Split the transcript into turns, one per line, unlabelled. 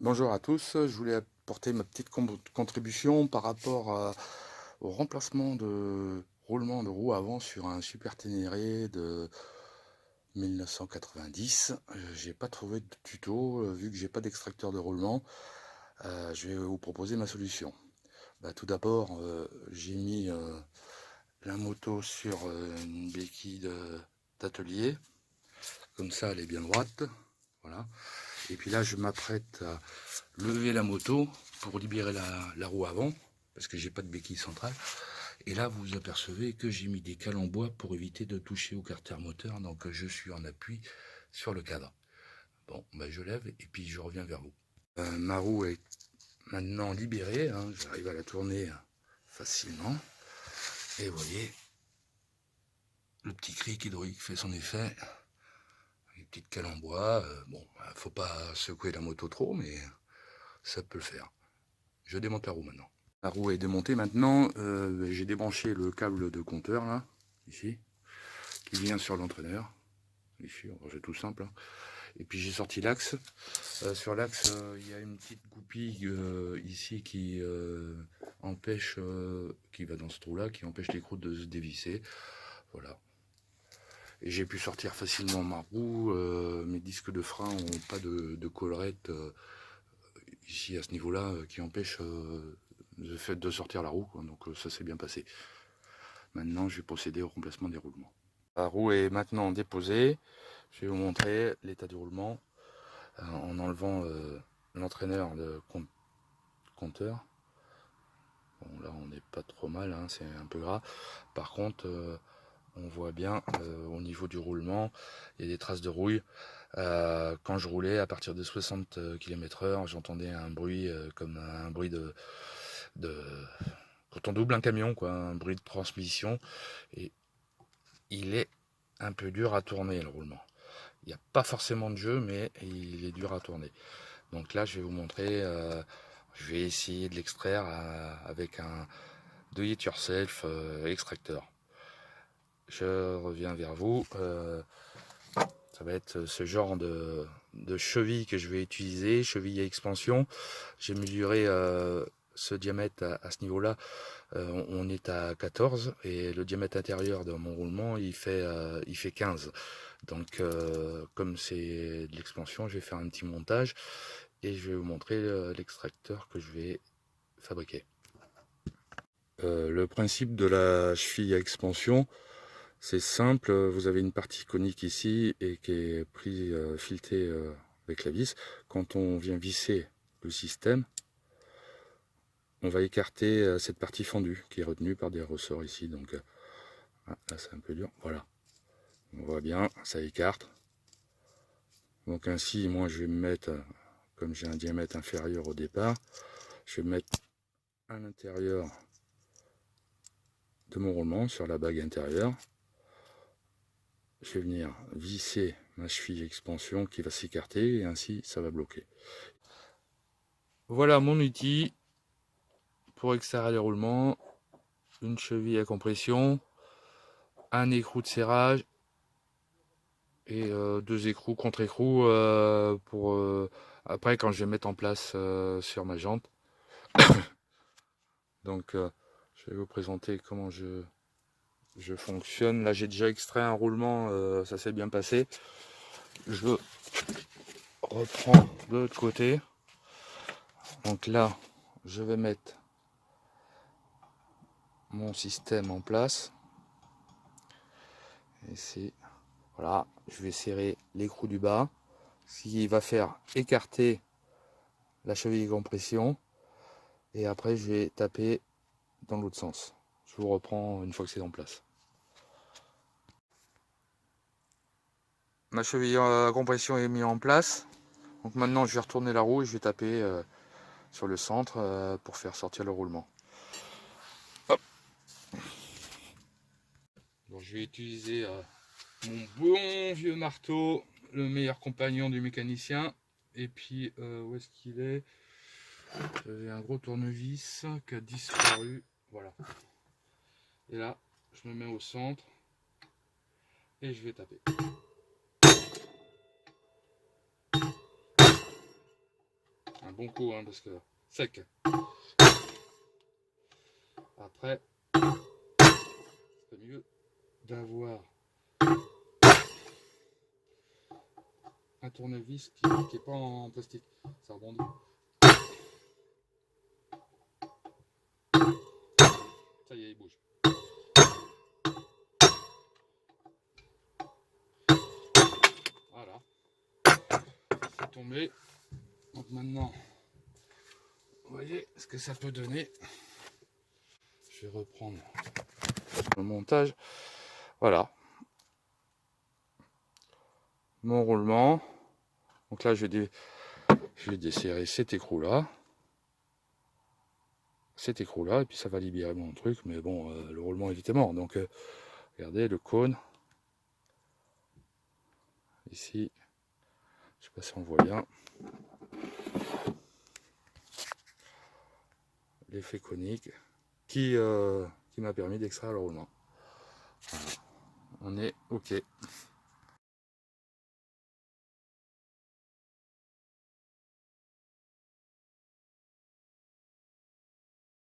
Bonjour à tous, je voulais apporter ma petite contribution par rapport au remplacement de roulement de roue avant sur un Super Ténéré de 1990. J'ai pas trouvé de tuto, vu que j'ai pas d'extracteur de roulement, je vais vous proposer ma solution. Tout d'abord, j'ai mis la moto sur une béquille d'atelier, comme ça elle est bien droite, voilà. Et puis là, je m'apprête à lever la moto pour libérer la roue avant, parce que j'ai pas de béquille centrale. Et là, vous apercevez que j'ai mis des cales en bois pour éviter de toucher au carter moteur, donc je suis en appui sur le cadre. Bon, je lève et puis je reviens vers vous. Ma roue est maintenant libérée, hein, j'arrive à la tourner facilement. Et vous voyez, le petit cric hydraulique fait son effet. Les petites cales en bois, faut pas secouer la moto trop, mais ça peut le faire. Je démonte la roue maintenant. La roue est démontée maintenant, j'ai débranché le câble de compteur là, ici, qui vient sur l'entraîneur. Ici, c'est tout simple. Et puis j'ai sorti l'axe. Sur l'axe, il y a une petite goupille ici qui empêche, qui va dans ce trou là, qui empêche l'écrou de se dévisser. Voilà. Et j'ai pu sortir facilement ma roue. Mes disques de frein n'ont pas de collerette ici à ce niveau-là qui empêche le fait de sortir la roue, quoi. Donc ça s'est bien passé. Maintenant, je vais procéder au remplacement des roulements. La roue est maintenant déposée. Je vais vous montrer l'état du roulement en enlevant l'entraîneur de compteur. Bon, là, on n'est pas trop mal, hein, c'est un peu gras. Par contre, on voit bien au niveau du roulement, il y a des traces de rouille. Quand je roulais à partir de 60 km/h, j'entendais un bruit comme un bruit de quand on double un camion, quoi, un bruit de transmission. Et il est un peu dur à tourner, le roulement. Il n'y a pas forcément de jeu, mais il est dur à tourner. Donc là, je vais vous montrer, je vais essayer de l'extraire avec un do it yourself extracteur. Je reviens vers vous. Ça va être ce genre de cheville que je vais utiliser, cheville à expansion. J'ai mesuré ce diamètre à ce niveau-là. On est à 14 et le diamètre intérieur de mon roulement il fait 15. Donc comme c'est de l'expansion, je vais faire un petit montage et je vais vous montrer l'extracteur que je vais fabriquer. Le principe de la cheville à expansion, c'est simple. Vous avez une partie conique ici et qui est filetée avec la vis. Quand on vient visser le système, on va écarter cette partie fendue qui est retenue par des ressorts ici. Donc là c'est un peu dur. Voilà, on voit bien, ça écarte. Donc ainsi, moi je vais me mettre, comme j'ai un diamètre inférieur au départ, je vais me mettre à l'intérieur de mon roulement sur la bague intérieure. Je vais venir visser ma cheville expansion qui va s'écarter et ainsi ça va bloquer. Voilà mon outil pour extraire les roulements. Une cheville à compression, un écrou de serrage et deux écrous contre écrous pour après quand je vais mettre en place sur ma jante. Donc je vais vous présenter comment je fonctionne. Là j'ai déjà extrait un roulement, ça s'est bien passé. Je reprends de l'autre côté. Donc là je vais mettre mon système en place. Et c'est voilà, je vais serrer l'écrou du bas, ce qui va faire écarter la cheville de compression. Et après je vais taper dans l'autre sens. Je vous reprends une fois que c'est en place. Ma cheville à compression est mise en place. Donc maintenant je vais retourner la roue et je vais taper sur le centre pour faire sortir le roulement. Hop. Donc je vais utiliser mon bon vieux marteau, le meilleur compagnon du mécanicien. Et puis où est-ce qu'il est? J'avais un gros tournevis qui a disparu. Voilà. Et là, je me mets au centre et je vais taper. un bon coup, hein, parce que sec. Après, c'est mieux d'avoir un tournevis qui n'est pas en plastique. Ça rebondit. Ça y est, il bouge. Voilà. C'est tombé. Donc maintenant, vous voyez ce que ça peut donner. Je vais reprendre le montage. Voilà. Mon roulement. Donc là, je vais desserrer cet écrou-là. Cet écrou-là, et puis ça va libérer mon truc. Mais bon, le roulement, il était mort. Donc, regardez le cône. Ici. Je sais pas si on voit bien. L'effet conique qui m'a permis d'extraire le roulement. Voilà. On est OK.